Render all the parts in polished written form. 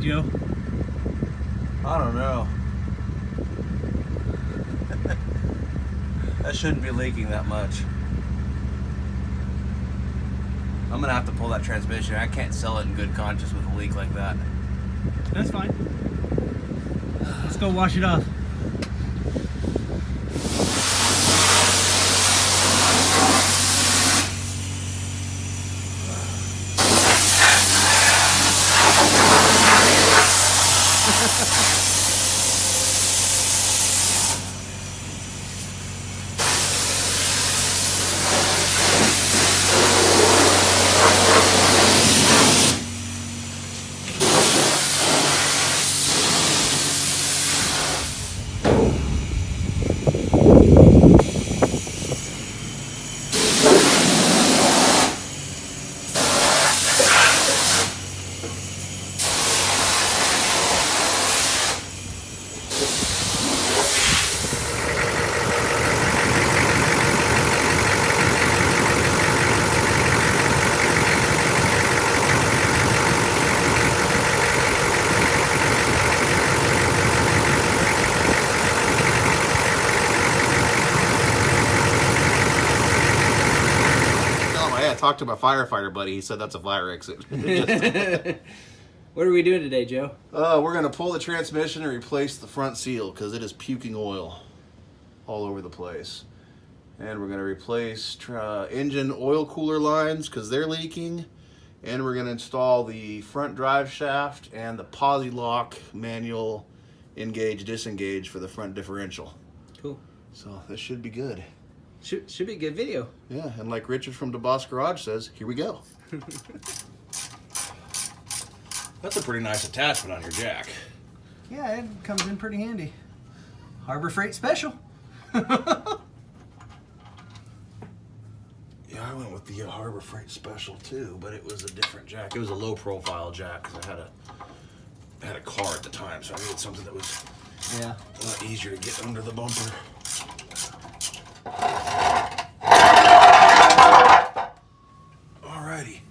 think, Joe? I don't know. That shouldn't be leaking that much. I'm gonna have to pull that transmission. I can't sell it in good conscience with a leak like that. That's fine. Let's go wash it off. Talked to my firefighter buddy. He said that's a fire exit. What are we doing today, Joe? We're going to pull the transmission and replace the front seal because it is puking oil all over the place. And we're going to replace engine oil cooler lines because they're leaking. And we're going to install the front drive shaft and the posi lock manual engage disengage for the front differential. Cool. So this should be good. Should be a good video. Yeah, and like Richard from DeBoss Garage says, here we go. That's a pretty nice attachment on your jack. Yeah, it comes in pretty handy. Harbor Freight Special. Yeah, I went with the Harbor Freight Special too, but it was a different jack. It was a low profile jack because I had a car at the time, so I needed something that was a lot easier to get under the bumper. Alrighty.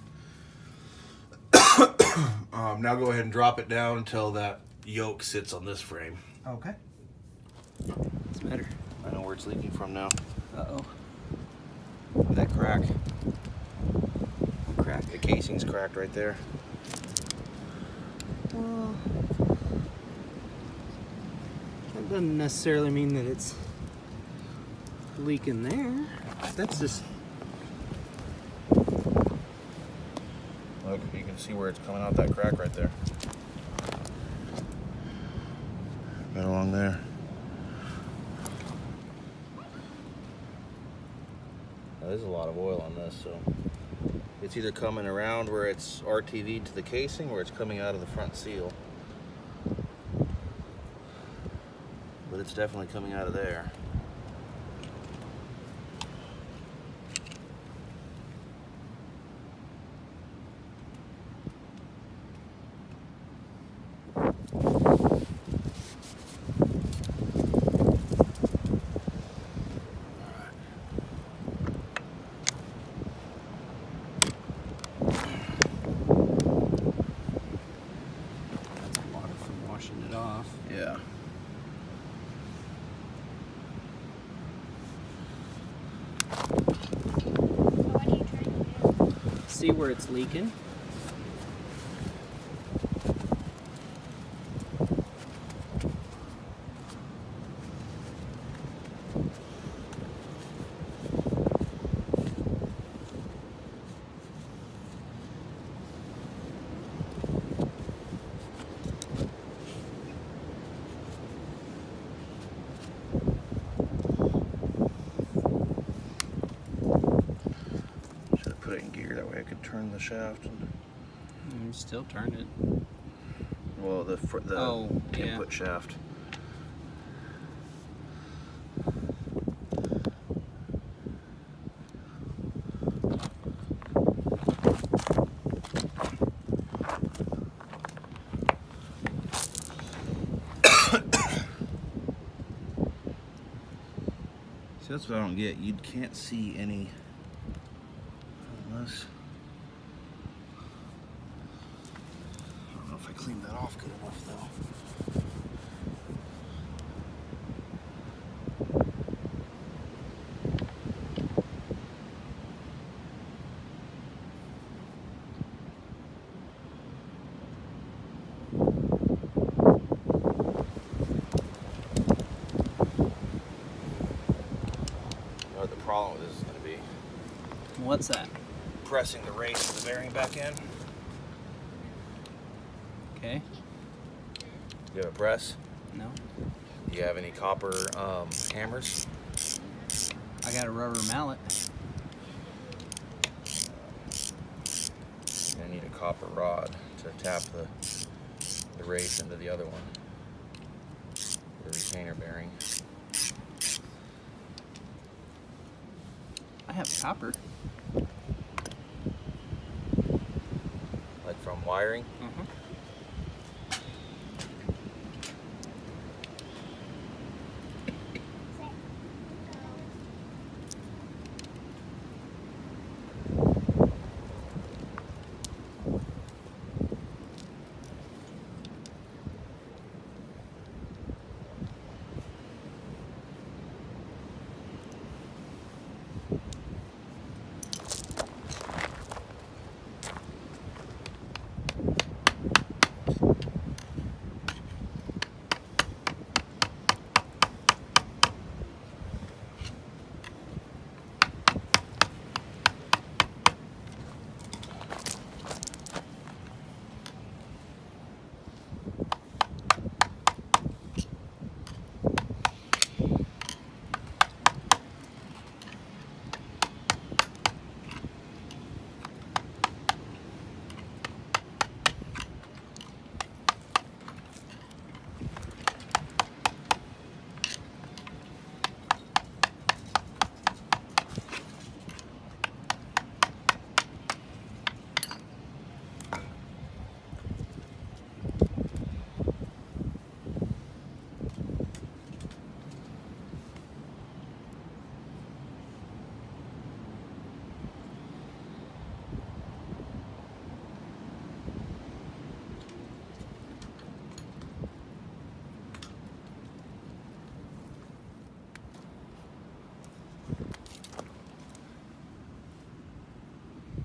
Now go ahead and drop it down until that yoke sits on this frame. Okay. What's the matter? I know where it's leaking from now. Uh-oh. That crack. The casing's cracked right there. Well, that doesn't necessarily mean that it's leaking there. That's just... Look, you can see where it's coming out, that crack right there. Right along there. Now, there's a lot of oil on this, so it's either coming around where it's RTV'd to the casing or it's coming out of the front seal. But it's definitely coming out of there. Yeah. What are you trying to do? See where it's leaking? Put it in gear, that way I could turn the shaft. You still turn it. Well, the input shaft. See, that's what I don't get. You can't see any unless... I don't know if I clean clean that off good enough though. What the problem with this is going to be What's that? pressing the race of the bearing back in. Okay. You have a press? No. Do you have any copper hammers? I got a rubber mallet. You're gonna need a copper rod to tap the race into the other one. The retainer bearing. I have copper. Like from wiring? Mm-hmm.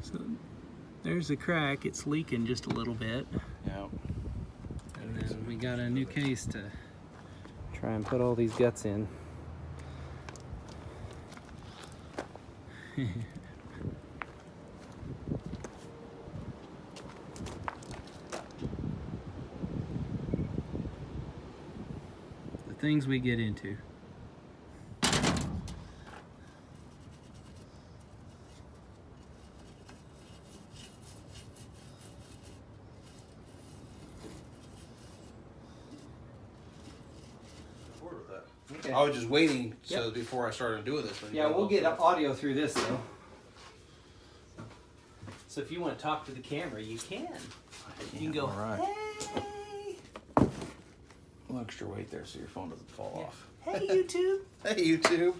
So there's a crack. It's leaking just a little bit. Yeah. And then we got a new case to try and put all these guts in. The things we get into. Okay. I was just waiting so Yep. before I started doing this. Yeah, we'll get audio through this though. So if you want to talk to the camera, you can. You can go, all right. hey, A little extra weight there so your phone doesn't fall off. hey YouTube. Hey YouTube.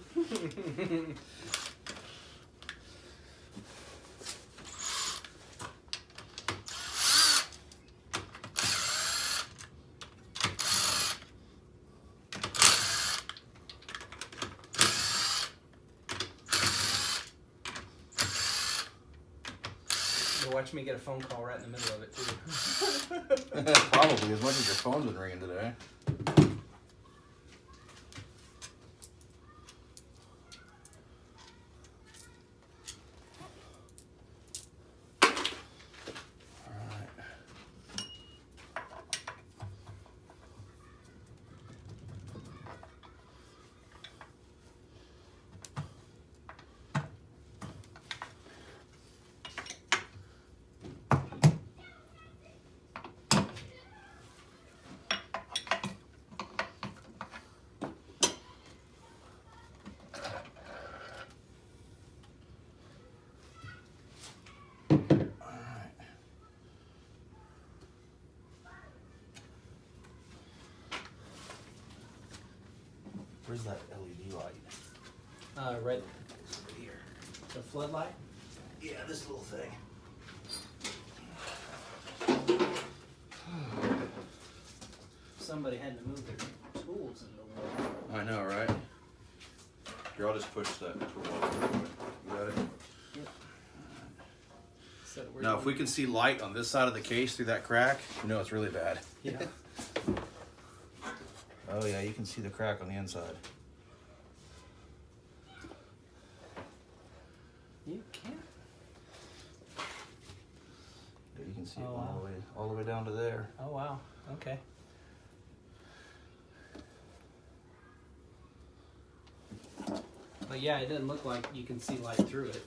You'll watch me get a phone call right in the middle of it too. Probably as much as your phone's been ringing today. Where's that LED light? Right Over here. the floodlight. Yeah, this little thing. somebody had to move their tools in the way. I know, right? Here, I'll just push that tool off real quick. You got it? Yep. Set it where Now, you if we want. can see light on this side of the case through that crack, you know it's really bad. Yeah. Oh yeah, you can see the crack on the inside. You can't. Yeah, you can see Oh, it wow. all the way down to there. Oh wow. Okay. But yeah, it doesn't look like you can see light through it.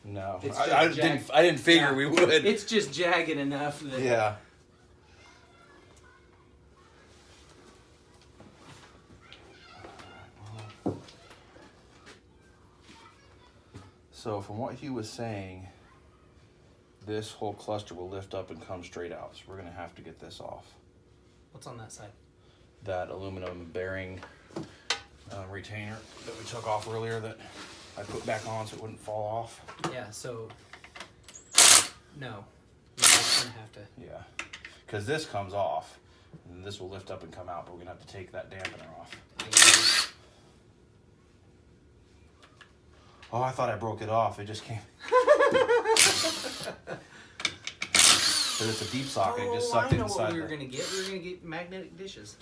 No, It's I just didn't figure Yeah. we would. It's just jagged enough that. Yeah. So from what he was saying, this whole cluster will lift up and come straight out. So we're gonna have to get this off. What's on that side? That aluminum bearing retainer that we took off earlier that I put back on so it wouldn't fall off. Yeah. So. No. You're just gonna have to. Yeah, because this comes off, and this will lift up and come out, but we're gonna have to take that dampener off. Oh, I thought I broke it off. It just came. But it's a deep socket. It just sucked I it know inside. what we were gonna get. We were gonna get magnetic dishes.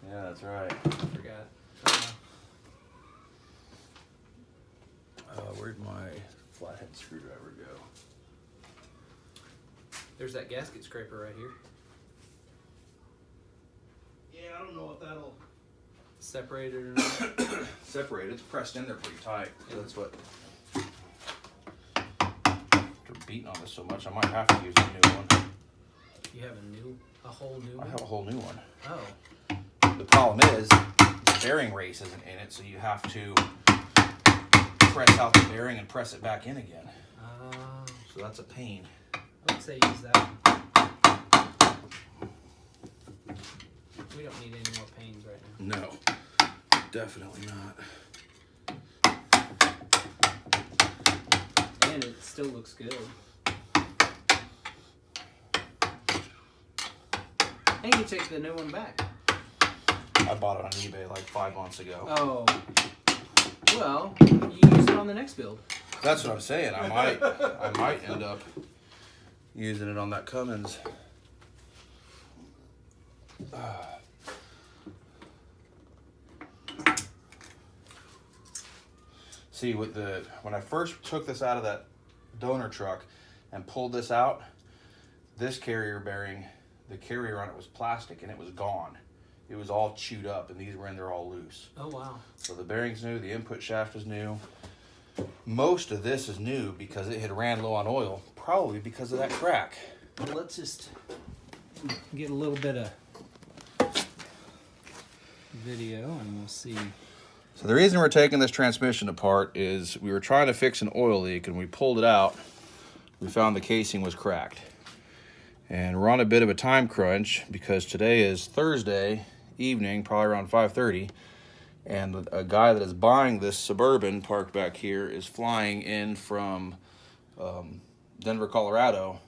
Yeah, that's right. I forgot. Where'd my flathead screwdriver go? There's that gasket scraper right here. Yeah, I don't know if that'll Separated or not. separate. It's pressed in there pretty tight. So that's what. After beating on this so much, I might have to use a new one. You have a whole new I one? have a whole new one. Oh. The problem is, the bearing race isn't in it, so you have to press out the bearing and press it back in again. So that's a pain. I would say use that one. We don't need any more pains right now. No, definitely not. And it still looks good. And you take the new one back. I bought it on eBay like 5 months ago. Oh. Well, you use it on the next build. That's what I'm saying. I might end up using it on that Cummins. See, when I first took this out of that donor truck and pulled this out, this carrier bearing, the carrier on it was plastic and it was gone. It was all chewed up and these were in there all loose. Oh, wow. So the bearing's new, the input shaft is new. Most of this is new because it had ran low on oil, probably because of that crack. Well, let's just get a little bit of video and we'll see. So the reason we're taking this transmission apart is we were trying to fix an oil leak and we pulled it out. We found the casing was cracked. And we're on a bit of a time crunch because today is Thursday evening, probably around 5:30. And a guy that is buying this Suburban parked back here is flying in from Denver, Colorado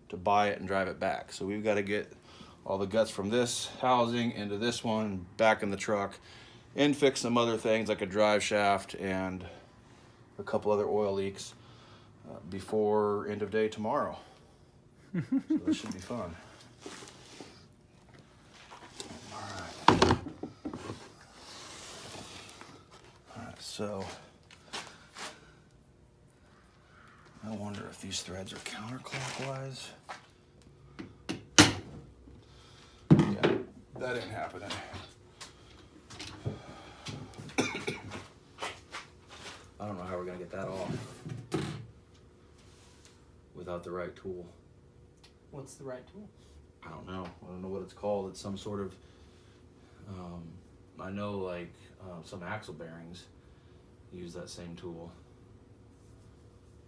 to buy it and drive it back. So we've got to get all the guts from this housing into this one, back in the truck, and fix some other things like a drive shaft and a couple other oil leaks before end of day tomorrow. So this should be fun. Alright, so I wonder if these threads are counterclockwise. Yeah, that ain't happening. I don't know how we're gonna get that off without the right tool. What's the right tool? I don't know. I don't know what it's called. It's some sort of, I know like some axle bearings use that same tool.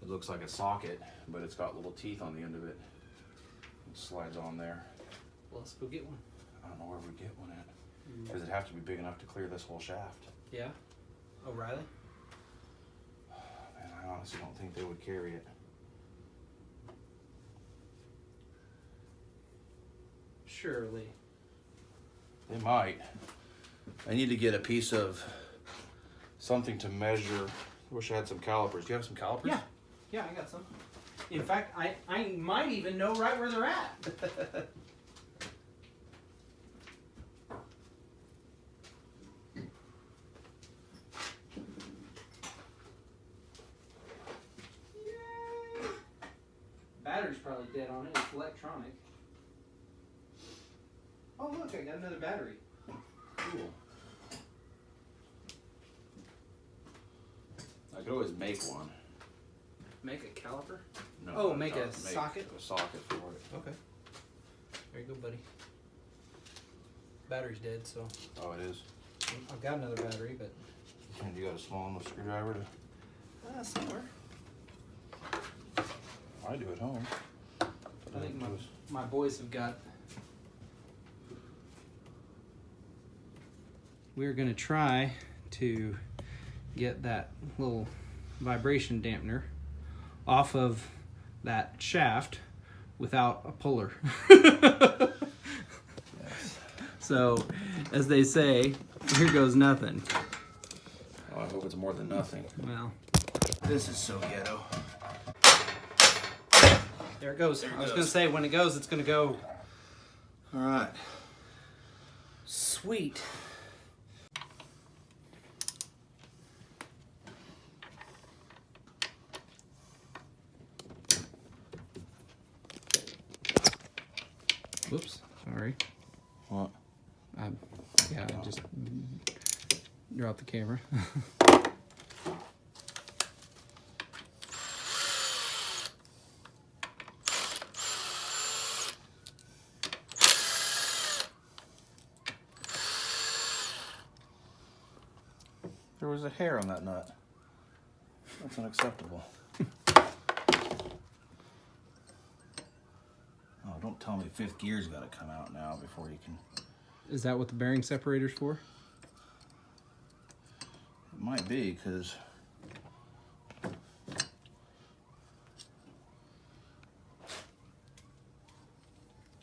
It looks like a socket, but it's got little teeth on the end of it. It slides on there. Well, let's go get one. I don't know where we get one at. Does it have to be big enough to clear this whole shaft? Yeah? O'Reilly? Man, I honestly don't think they would carry it. Surely. They might. I need to get a piece of something to measure. I wish I had some calipers. Do you have some calipers? Yeah. Yeah, I got some. In fact, I might even know right where they're at. Battery's probably dead on it. It's electronic. Oh, look, I got another battery. Cool. I could always make one. Make a caliper? No, Oh, make a socket? A socket for it. Okay. There you go, buddy. Battery's dead, so Oh, it is. I've got another battery, but And you got a small enough screwdriver to... somewhere. I do at home. I think my boys have got. We're gonna try to get that little vibration dampener off of that shaft without a puller. Yes. So, as they say, here goes nothing. Oh, I hope it's more than nothing. Well, This is so ghetto. there it goes. There it I was goes. gonna say when it goes, it's gonna go All right. sweet. Whoops, sorry. What? Yeah, I just dropped the camera. There was a hair on that nut. That's unacceptable. Oh, don't tell me fifth gear's got to come out now before you can... Is that what the bearing separator's for? It might be, because...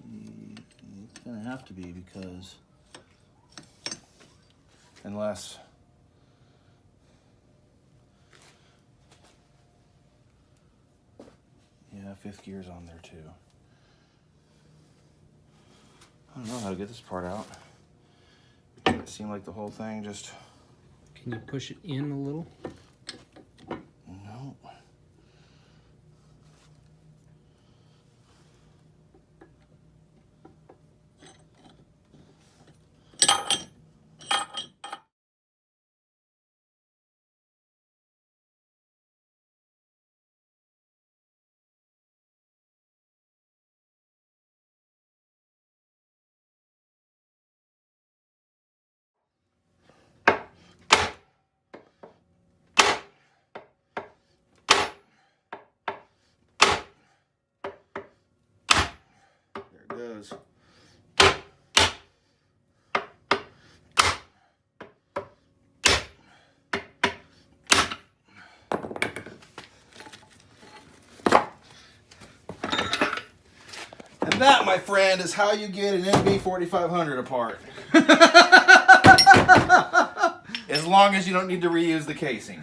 It's going to have to be, because... Unless... Yeah, fifth gear's on there too. I don't know how to get this part out. It seemed like the whole thing just... Can you push it in a little? No. There it goes. And that, my friend, is how you get an NV4500 apart. As long as you don't need to reuse the casing.